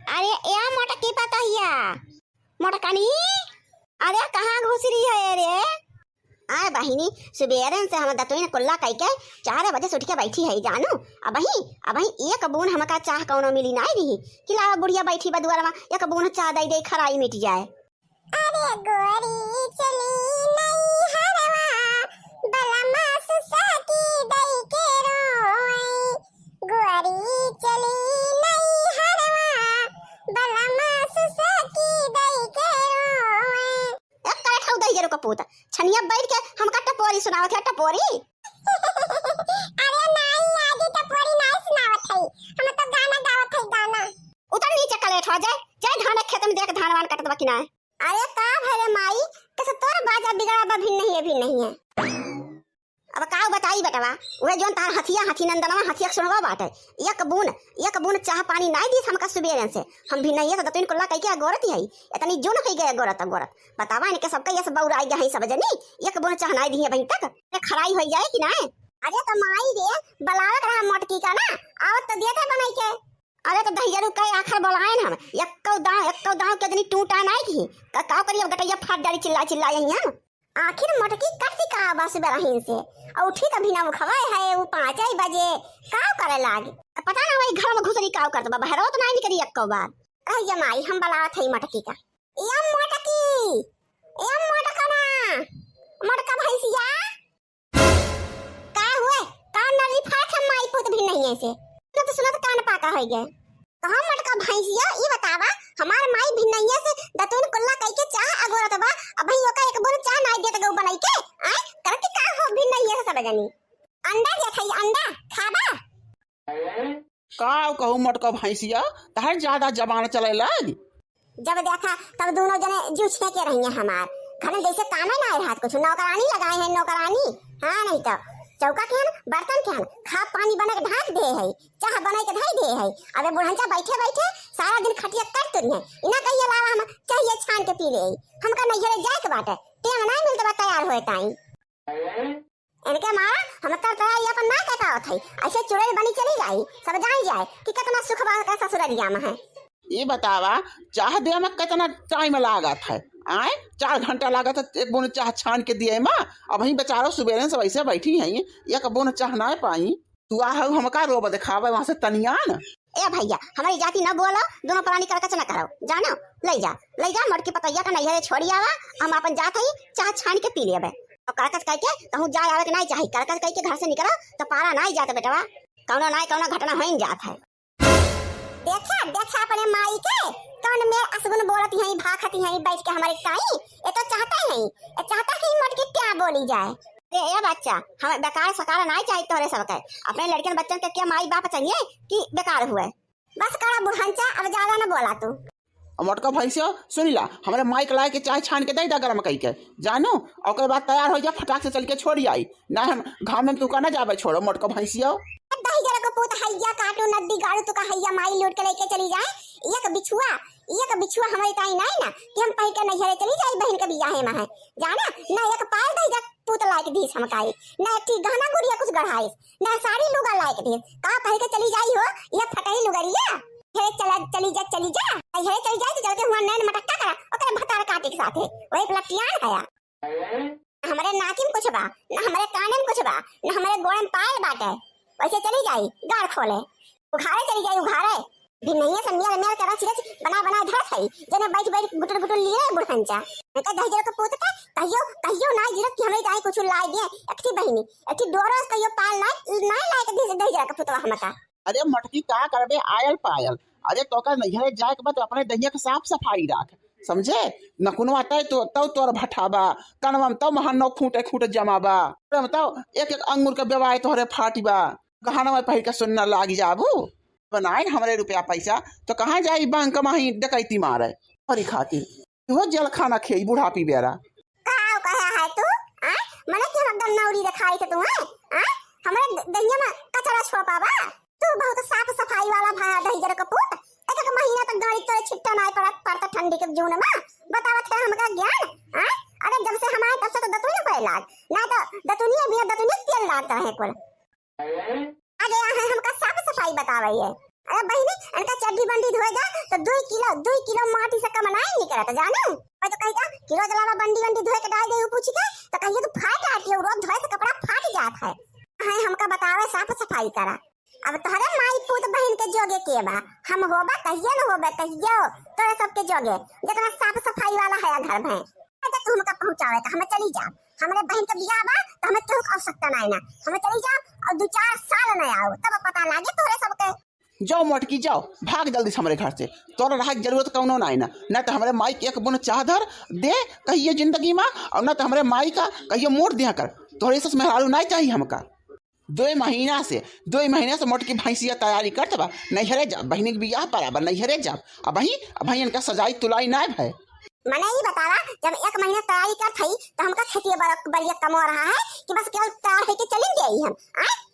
अरे या मोटा की पता हिया मोटा कनी। अरे कहाँ घुस रही है रे? आए बहिनी सुबेरे से हम दतुइन कुल्ला कई के 4 बजे से उठ के बैठी है जानू। अब ही एक बून हमका चाह कौनो मिली नहीं रही कि लावा बुढ़िया बैठी बदुआर में एक बून चाह दई दे खराई मिट जाए। अरे गोरी चली नहीं हरवा बलमा सुसाकी दई के रोई। गोरी चली नहीं हरवा बलमा सुसाकी दई के रोई। एक काय ठाउ दई जरो कपूत छनिया बैठ के हमका टपोरी सुनावत है टपोरी। अरे नहीं आजी टपोरी नहीं सुनावत है, हम तो गाना गावत है गाना। उतर नीचे कलेट हो जाए धान खेत में देख धान वान कटत बकिना है। अरे का भले माई कैसे तोर बाजा बिगड़ा बा भी नहीं है। अब का बताई बेटवा वे जोन तार हथिया हथी नंदनवा हथिया सुनवा बाटे एक बून चाह पानी नहीं दी हमका सुबेरे से हम भी नहीं है तो तीन कुल्ला कई के गोरत है इतनी जोन कई गए गोरत बतावा इनके सबका ये सब बौराई गई सब जनी एक बून चाह नहीं दी है बहन तक खराई हो जाए कि ना। अरे तो माई रे बलावत रहा मोटकी का ना आवत तो देते बनाई के। अरे तो दहियरू कई आखर बोलाएन हम एक दाव के जनी टूटा नहीं की का करिए गटैया फाट डाली चिल्ला यहां। आखिर मोटकी कट का बस बरहीन से और उठी कभी ना उखवाए है वो 5 बजे काव करे लागे। पता ना वही घर में घुसरी काव करत बा बहरो तो नहीं निकली एक बार। अरे जमाई हम बलावत है मोटकी का यम मोटका ना मोटका भैंसिया का हुए कान नली फाट हम माई पुत भी नहीं ऐसे तो सुनत कान पाका हो गए। कहां मोटका भैंसिया ई बतावा हमार माई भी नहीं है से दतुन कुल्ला कई के चाह अगोरत बा अब भई ओका एक बोर चाह नहीं देत गौ बनाई के आय करके का हो भी नहीं है सब जनी। अंडा जे खई अंडा खाबा का कहूं मोटका भैंसिया तहर ज्यादा जबान चले लग। जब देखा तब दोनों जने जूझे के रही हमार घर में जैसे काम है ना हाथ कुछ नौकरानी लगाए हैं नौकरानी। हां नहीं तो चौका केन बर्तन केन खा पानी बना के ढाक दे है चाह बना के धई दे है। अबे बुढ़ंचा बैठे सारा दिन खटिया कर तुरी है इना कहिए लावा हम चाहिए छान के पी ले हमका नहीं हरे जाए के बाटे टेम नहीं मिलत बा तैयार होए ताई इनके मारा हम तो ये अपन ना कहता होत है ऐसे चुड़ैल बनी चली जाई सब जान जाए कि कितना सुख बा का ससुरलिया में है। ये बतावा चाह दे में कितना टाइम लागत है? आए 4 घंटा लागत है एक बोन चाह छान के दिए माँ। अब वही बेचारो सुबेरे से वैसे बैठी है एक बोन चाह ना पाई तू आ हमका रोब दिखावे वहां से तनिया न। ए भैया हमारी जाति न बोलो दोनों प्राणी करकच न करो जानो ले जा मोटकी पतैया का नहीं छोड़ी आवा हम अपन जात हई चाह छान के पी लेबे और करकच कह के कहूं जाए आवे के नहीं चाही करकच कह के घर से निकलो तो पारा नहीं जात बेटवा कौनो घटना होई जात है। देखा अपने माई के कौन में असगुन बोलती है भाखती है बैठ के हमारे ताई ये तो चाहता है मोटकी क्या बोली जाए। ए बच्चा हम बेकार सकार नहीं चाहिए तोरे सबके अपने लड़कियन बच्चन के क्या माई बाप चाहिए कि बेकार हुए। बस करा बुढ़ंचा अब ज्यादा न बोला तू। मोटका भैंसिया सुन ला हमारे माइक लाए के चाय छान के दे दा गरम कई के जानो और बाद तैयार हो जा फटाक से चल के छोड़ी आई ना हम घाम में तू का ना जावे छोड़ो मोटका भैंसिया दही जरा को पूत हैया काटू नदी गाड़ू तो का हैया माई लूट के लेके चली जाए। एक बिछुआ हमारी ताई नहीं ना कि हम पही के नहीं चली जाए बहन के बियाह में है जाना ना एक पार दही जा पूत लायक दीस हमकाई ना एक ठीक गहना गुड़िया कुछ गढ़ाई ना साड़ी लुगा लायक दीस का पही के चली जाई हो ये फटाई लुगरिया हे चली जा हे चली जाए तो जल्दी हुआ नैन मटक्का करा ओकरे भतार काटे के साथे वही प्लटियान आया हमारे नाकिम कुछ बा ना हमारे काने में कुछ बा ना हमारे गोड़े में पायल बाटे वैसे चली जाई गाड़ खोले उघारे चली जाई उघारे भी नहीं है समिया मेल करा चिरच बना धरत है जने बैठ गुटुर लिए बुढ़ंचा का दही को पूत का कहियो ना जिरत कि हमें गाय कुछ लाई दे एकठी बहिनी एकठी दोरो कहियो पाल ना लाई के दही जरा का पुतवा हमका। अरे मटकी का करबे आयल पायल अरे तो का नहीं जाए के बाद अपने दहिया के साफ सफाई राख समझे नकुनवा तय तो तोर भठाबा कनवा में तो महनो खूंटे जमाबा तो एक अंगूर के बेवाय तोहरे फाटीबा गहना में पहिर के सुनना लाग जाबू बनाए हमारे रुपया पैसा तो कहाँ जाई बैंक में ही डकैती मारे हरी खातिर तू जल खाना खेई बुढ़ापी बेरा का कहा है तू मने के हम नौरी दिखाई थे तू हमारे दहिया में कचरा छोपाबा तू बहुत साफ सफाई वाला भाया दही जरा कपूत एक महीना तक गाड़ी तोरे छिट्टा नहीं पड़ता ठंडी के जून में बतावत है हमका ज्ञान। अरे जब से हमारे तब से तो दतुनी पे लाग ना तो दतुनी तेल लागता है कुल आगे यहाँ हमका साफ सफाई बतावई है अरे बहिनी इनका चड्डी बंडी धोएगा तो 2 किलो माटी से कम नहीं करता जानो। और तो कहेगा किलो जलावा बंडी बंडी धोए के डाल दे पूछी के तो कहिए तो फाट आती है, रोज धोए तो कपड़ा फाट जाता है। हां हमका बतावे साफ सफाई करा। अब तोहरे माई पूत बहन के जोगे के बा, हम होबा कहिए न होबे कहियो तोरे सबके जोगे जितना साफ सफाई वाला है घर में तक तू हमका पहुंचावे तो हमें चली जा। हमरे बहन के बियाह बा तो हमें केहू आवश्यकता नहीं ना, हमें चली जा और 2-4 साल न आओ तब पता लागे तोरे सबके। जाओ मोटकी जाओ, भाग जल्दी से हमारे घर से, तोरा रहा की जरूरत कौनो नहीं ना तो हमारे माई के एक बुन चादर दे कहिए जिंदगी में, और ना तो हमारे माई का कहिए मोड़ दिया कर। तोरे से मेहरारू नहीं चाहिए हमका। 2 महीना से मोटकी भैंसिया तैयारी करत बा, नैहरे जा बहनी के बियाह पर आबा नैहरे जा। अब वही इनका सजाई तुलाई नहीं है। मैंने ही बतावा जब 1 महीना तैयारी कर थई तो हमका खेती बड़िया कमा रहा है कि बस केवल तैयार होके चली गई हम।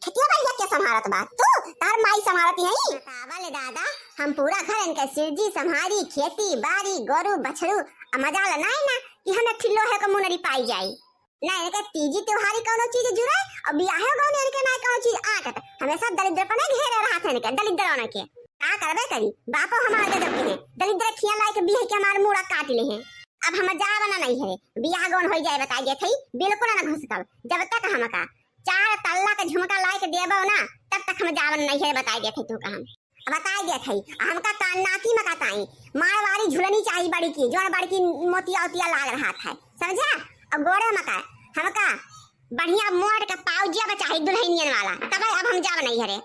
खेती बड़िया के संभालत बा तू तार माई संभालती है। बतावा ले दादा हम पूरा घर इनके सिरजी संभारी, खेती बाड़ी गोरु बछड़ू मजा ले नहीं ना कि हमें ठिल्लो है को मुनरी पाई जाई ना। इनके तीजी त्योहारी कोनो चीज जुड़े और बियाह गौने इनके ना कोनो चीज आकत हमेशा दरिद्रपन घेरे रहा था इनके दरिद्रों के का करबे करी। बापो हमारे गजब के हैं दरिद्र खिया लाई के बियाह के हमारे मुड़ा काट ले हैं। अब हम जा बना नहीं है बियाह गौन हो जाए बताई गए थी बिल्कुल ना घुसकल जब तक हमका 4 तल्ला के झुमका लाई के देबो ना तब तक हम जावन नहीं है बताई गए थे तू का हम बताई गए थे। हमका नाकी में बताई मारवाड़ी झुलनी चाहिए बड़ी की जो बड़ी की मोतिया उतिया लाग रहा था समझा। अब गोरे मका हमका बढ़िया मोड़ के पाउजिया बचाई दुल्हनियन वाला तब अब हम जा नहीं है।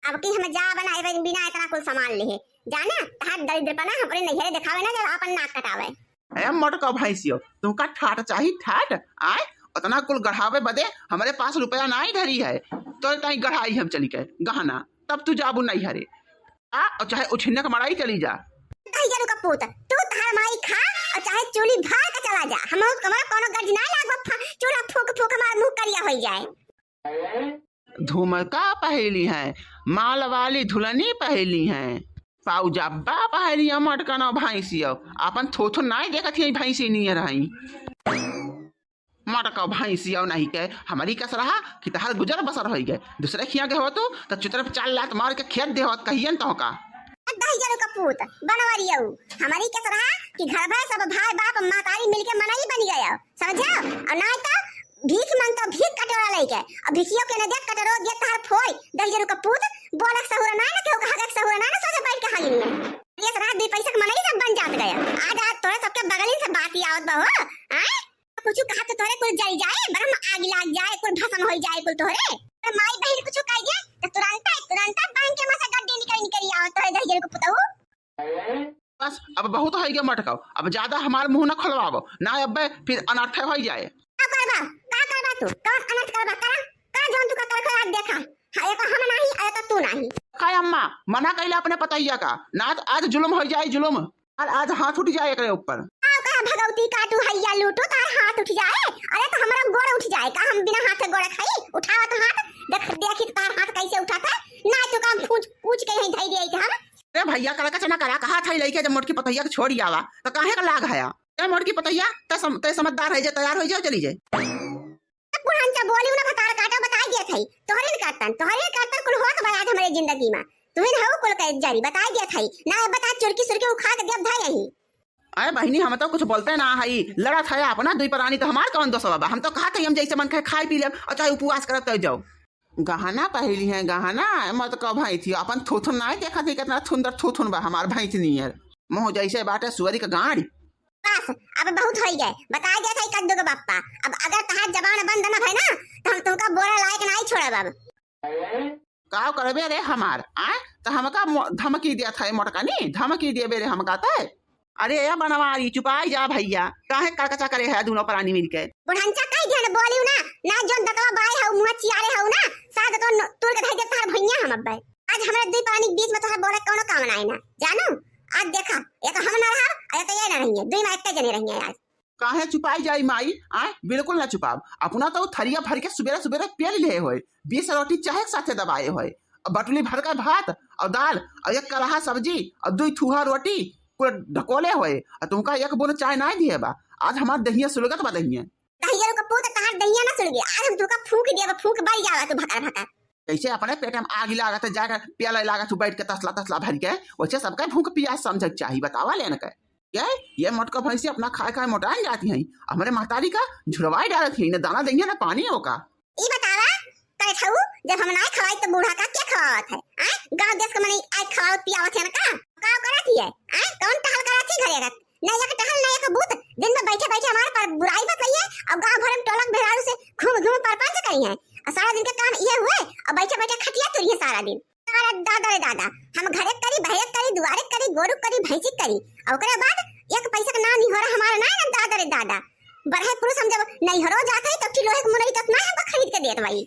अब की हम जा बनाए बिना इतना कुल सामान ले जाना तार दरिद्रपना हमरे नैहरे दिखावे ना जब अपन नाक कटावे। ए मोटका भैंसियो तुमका ठाट चाहिए ठाट आए उतना कुल गढ़ावे बदे हमारे पास रुपया नहीं धरी है तो तई गढ़ाई हम चली के गहना तब तू जाबू नहीं हरे और चाहे उछिन्नक मड़ाई चली जा। जरू का पुत तू तार माई खा और चाहे चूली भार के चला जा हम हमारा कोनो गज ना लागबा चूल्हा फूक फूक हमार मुंह करिया हो जाए। धूमका पहली है माल वाली धुलनी पहली है पाउजाबा पहली मटका ना भैंसियो अपन थोथो नहीं देखत ही भैंसी नहीं रही मटका भैंसियो नहीं के हमारी कस रहा कि तहार गुजर बसर हो गए दूसरे खिया के हो तो चुतरफ 4 लात मार के खेत देवत कहियन तो का जरू का पुत बनवरियो हमारी कस रहा कि घर भर सब भाई बाप मातारी मिलके मनाई बन गया समझा। और ना तो भीख मांगता भीख कटोरा लेके अब भिखियो के न देख कटोरो दे तार फोई दहिजरू का पुत बोलक सहुरा ना केहू का हगक सहुरा ना सोचे बैठ के हाली में ये रात 2 पैसा के मनाई सब बन जात गया। आज तोरे सबके बगलिन से बात आवत बा हो हैं कुछ कहा तो तोरे कुल जल जाए बरम आग लाग जाए कुल भस्म हो जाए कुल तोरे माई बहन कुछ कह दे तो तुरंत बैंक के मासा गड्डी निकल आवत तोरे दहिजरू का पुतहु। बस अब बहुत हो गया मटकाओ अब ज्यादा हमार मुंह न खोलवाओ ना अब फिर अनर्थ हो जाए। का करबा तू कौन अनर्थ करबा का जोन तू का कर आज देखा हाय को हम नहीं आया तो तू नहीं काय अम्मा मना कैला अपने पतैया का ना तो आज जुल्म हो जाए जुल्म और आज हाथ उठ जाए एकरे ऊपर भगवती काटू हैया लूटू तार हाथ उठ जाए। अरे तो हमारा गोड़ उठ जाए का हम बिना हाथ से गोड़ खाई उठावा तो हाथ देखी तार हाथ कैसे उठाता ना तो काम पूछ के यहीं धई दे के हम। अरे भैया करा का चना करा कहा था लइके जब मोटकी पतैया के छोड़ी आवा तो काहे का लाग है ए मोटकी पतैया ते समझदार है जे तैयार हो जाओ चली जाए। पुरान सा बोली ना बता काटा बता दिया थई तोहरे करतन कुल होत बा आज हमारे जिंदगी में तुम्हें हो कुल के जारी बता दिया थई ना बता चुरकी सुरकी उखा के देव धाई यही। अरे बहनी हम तो कुछ बोलते ना है लड़ा था अपना 2 प्राणी तो हमार कौन दोस्त बाबा हम तो कहा था हम जैसे मन खाए पी ले और चाहे उपवास करत तो जाओ। गहना पहली है गहना मत कब भाई थी अपन थोथुन ना देखा थी कितना सुंदर थोथुन बा हमार भाई थी नहीं यार मोह जैसे बाटे सुअरी का गाड़ी बस अब बहुत हो गए बता दिया था कद्दू के बाप्पा। अब अगर तहार जबान बंद ना भई ना तो हम तुमका बोरा लायक नहीं छोड़ब। अब का करबे रे हमार तो हमका धमकी दिया था मोटका नहीं धमकी दिए बेरे हम कहता है। अरे ये बनवारी चुपाई जा भैया काहे करकचा करे है दोनों प्राणी मिलके बुढ़ंचा कई ध्यान बोलियो ना जोन दतवा बाई हउ मुंह चियारे हउ ना साद तो तोड़ के धइ दे तार भैया हम अब्बे आज हमरा 2 प्राणी के बीच में तोहरा बोले कोनो काम नहीं ना जानू। आज देखा एक हम ना रहा अरे तो ये ना रहिए 2 में एक जने रहिए आज काहे छुपाई जाई माई बिल्कुल ना छुपाब अपना तो थरिया भर के सुबेरे पेल ले होय 20 रोटी चाहे साथे दबाए होय बटुली भर का भात और दाल और 1 कड़ाहा सब्जी और 2 थूहा रोटी पूरा ढकोले होए और तुमका 1 बोन चाय ना दिए बा आज हमार दहिया सुलगत बा दहिया दहिया का पूत तहार दहिया ना सुलगे आज हम तुका फूंक देबा फूंक बाई जावा तू भकर भकर कैसे अपने पेट में आग लागत जाकर प्याला लागत बैठ के तसला तसला भर के वैसे सबका भूख प्यास समझ चाहिए बतावा लेने के ये मटका भैंसी अपना खाए खाए मोटा जाती है हमारे महतारी का झुरवाई डालत है दाना देंगे ना पानी होगा ई बतावा करे छऊ जब हम ना खवाई तो बूढ़ा का क्या खवावत है गांव देश के मने आज खवावत पियावत है ना का करत है कौन टहल करत है घरे ना एक टहल ना एक बूत दिन में बैठे बैठे हमारे पर बुराई बताइए अब गांव भर में टोलक बेरारू से घूम घूम पर पांच करी है और सारा दिन का काम ये हुए और बैठे बैठे खटिया तुरी है सारा दिन अरे दादा रे दादा हम घरे करी बहरे करी दुआरे करी गोरु करी भैंसी करी और ओकरे बाद एक पैसा का ना नहीं हो रहा हमारा ना दादा रे दादा बरहे पुरुष हम जब नहीं हरो जाते है तो किलो एक मुरई तक ना हमको खरीद के देत भाई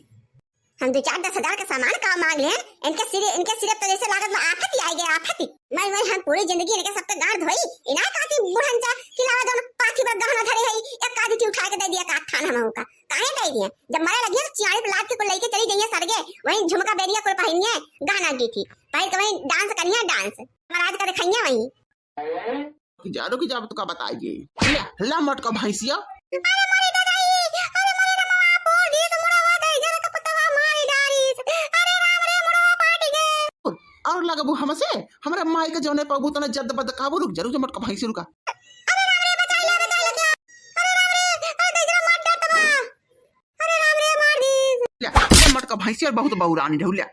हम 2-4-10 हजार का सामान का मांग ले इनके सिरे तो जैसे लागत में आफत ही आई गए आफत ही मैं हम पूरी जिंदगी इनके सब पे गांड धोई इना काती बुढ़न चा खिलावा दोनों पाथी पर गहना धरे है एक कादी की उठा के दे दिया का थाना हम का काहे दे दिया जब मरे लगी तो चियाड़ी पे लाद के को लेके चली गई सरगे वहीं झुमका बेरिया को पहिनिए गहना की थी भाई के वहीं डांस करिए डांस महाराज का दिखाइए वहीं जानो की जब तो का बताइए ला मटका भैंसिया और लगबू हमसे हमरा माई के जौने पबू तने जद बद काबू रुक जरूर मटका भैंसी रुका मटका भैंसी और बहुत बहुरानी ढौलिया